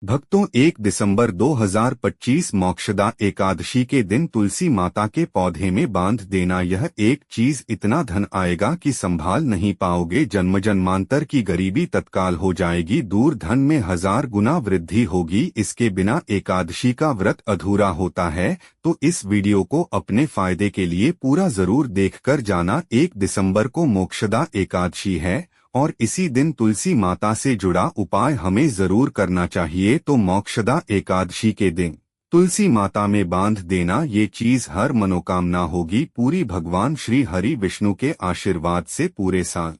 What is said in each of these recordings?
भक्तों 1 दिसंबर 2025 मोक्षदा एकादशी के दिन तुलसी माता के पौधे में बांध देना। यह एक चीज इतना धन आएगा कि संभाल नहीं पाओगे। जन्म जन्मांतर की गरीबी तत्काल हो जाएगी दूर, धन में 1000 गुना वृद्धि होगी। इसके बिना एकादशी का व्रत अधूरा होता है। तो इस वीडियो को अपने फायदे के लिए पूरा जरूर देखकर जाना। 1 दिसंबर को मोक्षदा एकादशी है और इसी दिन तुलसी माता से जुड़ा उपाय हमें जरूर करना चाहिए। तो मोक्षदा एकादशी के दिन तुलसी माता में बांध देना, ये चीज हर मनोकामना होगी पूरी। भगवान श्री हरि विष्णु के आशीर्वाद से पूरे साल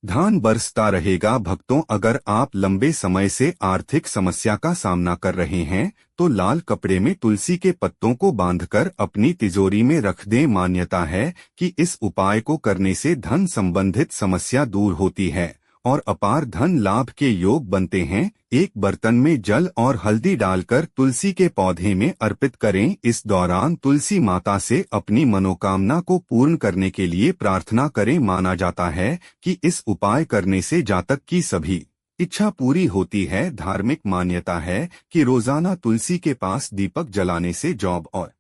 धन बरसता रहेगा। भक्तों, अगर आप लंबे समय से आर्थिक समस्या का सामना कर रहे हैं तो लाल कपड़े में तुलसी के पत्तों को बांधकर अपनी तिजोरी में रख दें। मान्यता है कि इस उपाय को करने से धन संबंधित समस्या दूर होती है और अपार धन लाभ के योग बनते हैं। एक बर्तन में जल और हल्दी डालकर तुलसी के पौधे में अर्पित करें। इस दौरान तुलसी माता से अपनी मनोकामना को पूर्ण करने के लिए प्रार्थना करें। माना जाता है कि इस उपाय करने से जातक की सभी इच्छा पूरी होती है। धार्मिक मान्यता है कि रोजाना तुलसी के पास दीपक जलाने से जॉब और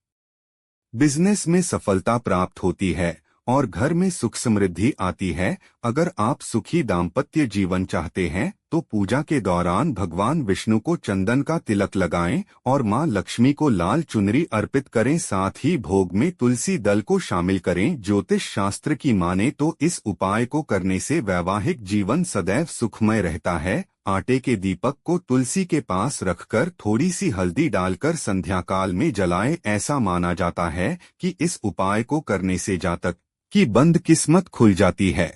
बिजनेस में सफलता प्राप्त होती है और घर में सुख समृद्धि आती है। अगर आप सुखी दाम्पत्य जीवन चाहते हैं तो पूजा के दौरान भगवान विष्णु को चंदन का तिलक लगाएं और मां लक्ष्मी को लाल चुनरी अर्पित करें। साथ ही भोग में तुलसी दल को शामिल करें। ज्योतिष शास्त्र की माने तो इस उपाय को करने से वैवाहिक जीवन सदैव सुखमय रहता है। आटे के दीपक को तुलसी के पास रखकर थोड़ी सी हल्दी डालकर संध्या काल में जलाएं। ऐसा माना जाता है कि इस उपाय को करने से जातक की बंद किस्मत खुल जाती है।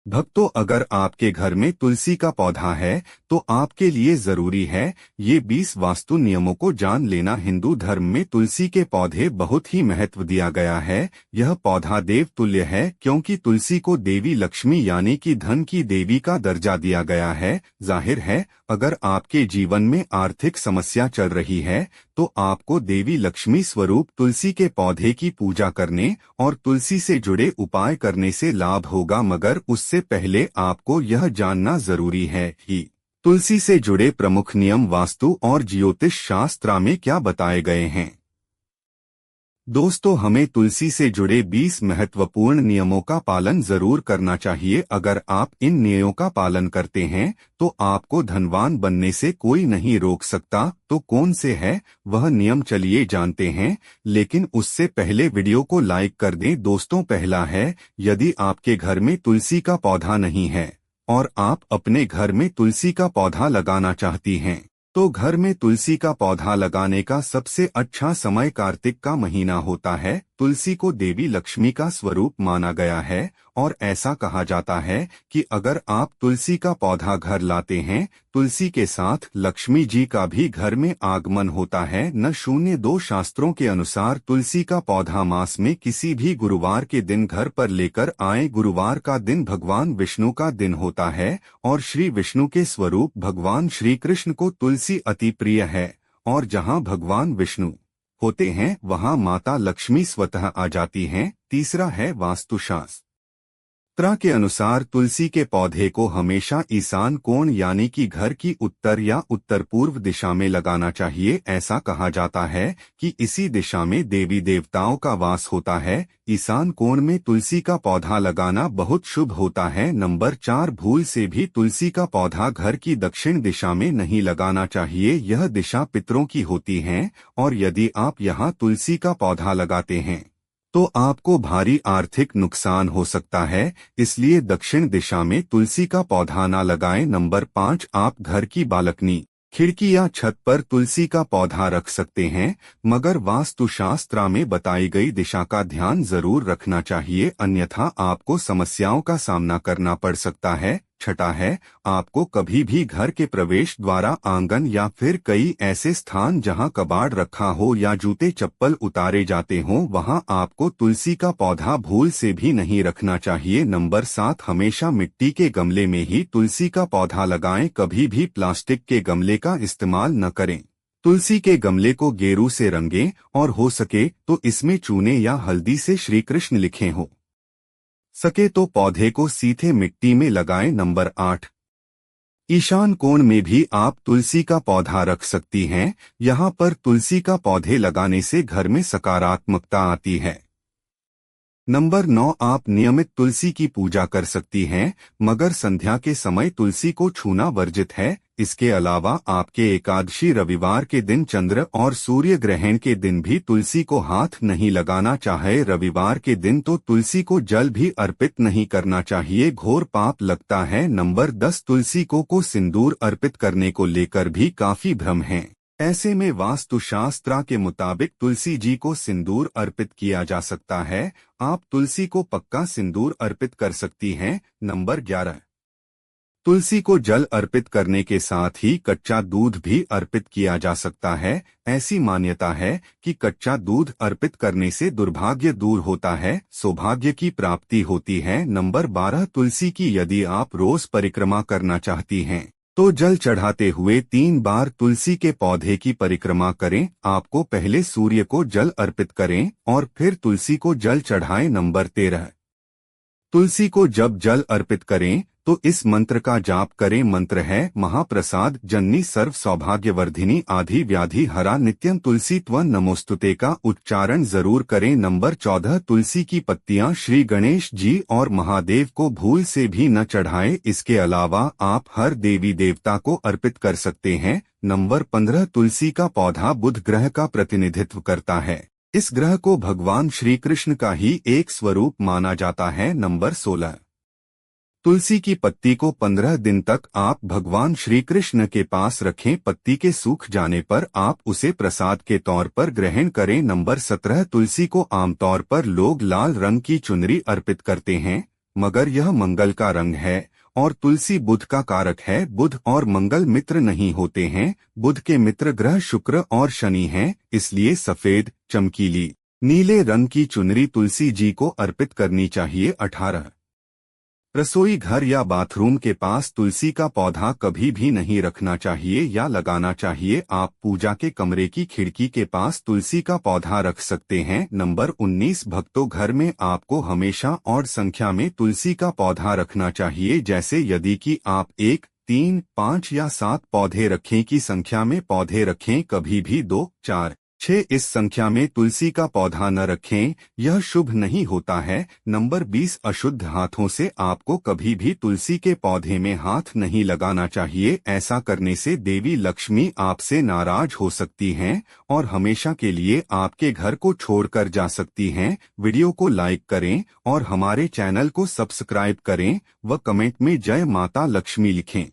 भक्तों, अगर आपके घर में तुलसी का पौधा है तो आपके लिए जरूरी है ये 20 वास्तु नियमों को जान लेना। हिंदू धर्म में तुलसी के पौधे बहुत ही महत्व दिया गया है। यह पौधा देव तुल्य है क्योंकि तुलसी को देवी लक्ष्मी यानी कि धन की देवी का दर्जा दिया गया है। जाहिर है, अगर आपके जीवन में आर्थिक समस्या चल रही है तो आपको देवी लक्ष्मी स्वरूप तुलसी के पौधे की पूजा करने और तुलसी से जुड़े उपाय करने से लाभ होगा। मगर उससे पहले आपको यह जानना जरूरी है कि तुलसी से जुड़े प्रमुख नियम वास्तु और ज्योतिष शास्त्र में क्या बताए गए हैं। दोस्तों, हमें तुलसी से जुड़े 20 महत्वपूर्ण नियमों का पालन जरूर करना चाहिए। अगर आप इन नियमों का पालन करते हैं तो आपको धनवान बनने से कोई नहीं रोक सकता। तो कौन से है वह नियम, चलिए जानते हैं। लेकिन उससे पहले वीडियो को लाइक कर दें। दोस्तों, पहला है, यदि आपके घर में तुलसी का पौधा नहीं है और आप अपने घर में तुलसी का पौधा लगाना चाहती हैं तो घर में तुलसी का पौधा लगाने का सबसे अच्छा समय कार्तिक का महीना होता है। तुलसी को देवी लक्ष्मी का स्वरूप माना गया है और ऐसा कहा जाता है कि अगर आप तुलसी का पौधा घर लाते हैं, तुलसी के साथ लक्ष्मी जी का भी घर में आगमन होता है। न शून्य दो शास्त्रों के अनुसार तुलसी का पौधा मास में किसी भी गुरुवार के दिन घर पर लेकर आए। गुरुवार का दिन भगवान विष्णु का दिन होता है और श्री विष्णु के स्वरूप भगवान श्री कृष्ण को तुलसी अति प्रिय है और जहाँ भगवान विष्णु होते हैं वहाँ माता लक्ष्मी स्वतः आ जाती हैं। तीसरा है, वास्तुशास्त्र के अनुसार तुलसी के पौधे को हमेशा ईशान कोण यानी कि घर की उत्तर या उत्तर पूर्व दिशा में लगाना चाहिए। ऐसा कहा जाता है कि इसी दिशा में देवी देवताओं का वास होता है। ईशान कोण में तुलसी का पौधा लगाना बहुत शुभ होता है। नंबर 4, भूल से भी तुलसी का पौधा घर की दक्षिण दिशा में नहीं लगाना चाहिए। यह दिशा पितरों की होती है और यदि आप यहाँ तुलसी का पौधा लगाते हैं तो आपको भारी आर्थिक नुकसान हो सकता है। इसलिए दक्षिण दिशा में तुलसी का पौधा न लगाएं। नंबर 5, आप घर की बालकनी, खिड़की या छत पर तुलसी का पौधा रख सकते हैं, मगर वास्तुशास्त्र में बताई गई दिशा का ध्यान जरूर रखना चाहिए, अन्यथा आपको समस्याओं का सामना करना पड़ सकता है। छठा है, आपको कभी भी घर के प्रवेश द्वारा, आंगन या फिर कई ऐसे स्थान जहां कबाड़ रखा हो या जूते चप्पल उतारे जाते हों वहां आपको तुलसी का पौधा भूल से भी नहीं रखना चाहिए। नंबर 7, हमेशा मिट्टी के गमले में ही तुलसी का पौधा लगाएं, कभी भी प्लास्टिक के गमले का इस्तेमाल न करें। तुलसी के गमले को गेरू से रंगें और हो सके तो इसमें चूने या हल्दी से श्री कृष्ण लिखे हो सके तो पौधे को सीधे मिट्टी में लगाएं। नंबर 8, ईशान कोण में भी आप तुलसी का पौधा रख सकती हैं। यहाँ पर तुलसी का पौधे लगाने से घर में सकारात्मकता आती है। नंबर 9, आप नियमित तुलसी की पूजा कर सकती हैं, मगर संध्या के समय तुलसी को छूना वर्जित है। इसके अलावा आपके एकादशी रविवार के दिन, चंद्र और सूर्य ग्रहण के दिन भी तुलसी को हाथ नहीं लगाना चाहिए। रविवार के दिन तो तुलसी को जल भी अर्पित नहीं करना चाहिए, घोर पाप लगता है। नंबर 10, तुलसी को सिंदूर अर्पित करने को लेकर भी काफी भ्रम है। ऐसे में वास्तुशास्त्र के मुताबिक तुलसी जी को सिंदूर अर्पित किया जा सकता है। आप तुलसी को पक्का सिंदूर अर्पित कर सकती हैं। नंबर 11, तुलसी को जल अर्पित करने के साथ ही कच्चा दूध भी अर्पित किया जा सकता है। ऐसी मान्यता है कि कच्चा दूध अर्पित करने से दुर्भाग्य दूर होता है, सौभाग्य की प्राप्ति होती है। नंबर 12, तुलसी की यदि आप रोज परिक्रमा करना चाहती हैं तो जल चढ़ाते हुए 3 बार तुलसी के पौधे की परिक्रमा करें। आपको पहले सूर्य को जल अर्पित करें और फिर तुलसी को जल चढ़ाएं। नंबर 13, तुलसी को जब जल अर्पित करें तो इस मंत्र का जाप करें। मंत्र है, महाप्रसाद जननी सर्व सौभाग्यवर्धिनी आदि व्याधि हरा नित्यं तुलसी त्वं नमोस्तुते का उच्चारण जरूर करें। नंबर 14, तुलसी की पत्तियां श्री गणेश जी और महादेव को भूल से भी न चढ़ाएं। इसके अलावा आप हर देवी देवता को अर्पित कर सकते हैं। नंबर 15, तुलसी का पौधा बुध ग्रह का प्रतिनिधित्व करता है। इस ग्रह को भगवान श्री कृष्ण का ही एक स्वरूप माना जाता है। नंबर 16, तुलसी की पत्ती को 15 दिन तक आप भगवान श्री कृष्ण के पास रखें। पत्ती के सूख जाने पर आप उसे प्रसाद के तौर पर ग्रहण करें। नंबर 17, तुलसी को आमतौर पर लोग लाल रंग की चुनरी अर्पित करते हैं, मगर यह मंगल का रंग है और तुलसी बुध का कारक है। बुध और मंगल मित्र नहीं होते हैं। बुध के मित्र ग्रह शुक्र और शनि हैं, इसलिए सफेद, चमकीली, नीले रंग की चुनरी तुलसी जी को अर्पित करनी चाहिए। 18, रसोई घर या बाथरूम के पास तुलसी का पौधा कभी भी नहीं रखना चाहिए या लगाना चाहिए। आप पूजा के कमरे की खिड़की के पास तुलसी का पौधा रख सकते हैं। नंबर 19, भक्तों, घर में आपको हमेशा और संख्या में तुलसी का पौधा रखना चाहिए। जैसे यदि कि आप 1, 3, 5 या 7 पौधे रखें की संख्या में पौधे रखें, कभी भी 2, 4, 6 इस संख्या में तुलसी का पौधा न रखें, यह शुभ नहीं होता है। नंबर 20, अशुद्ध हाथों से आपको कभी भी तुलसी के पौधे में हाथ नहीं लगाना चाहिए। ऐसा करने से देवी लक्ष्मी आपसे नाराज हो सकती हैं और हमेशा के लिए आपके घर को छोड़कर जा सकती हैं। वीडियो को लाइक करें और हमारे चैनल को सब्सक्राइब करें व कमेंट में जय माता लक्ष्मी लिखें।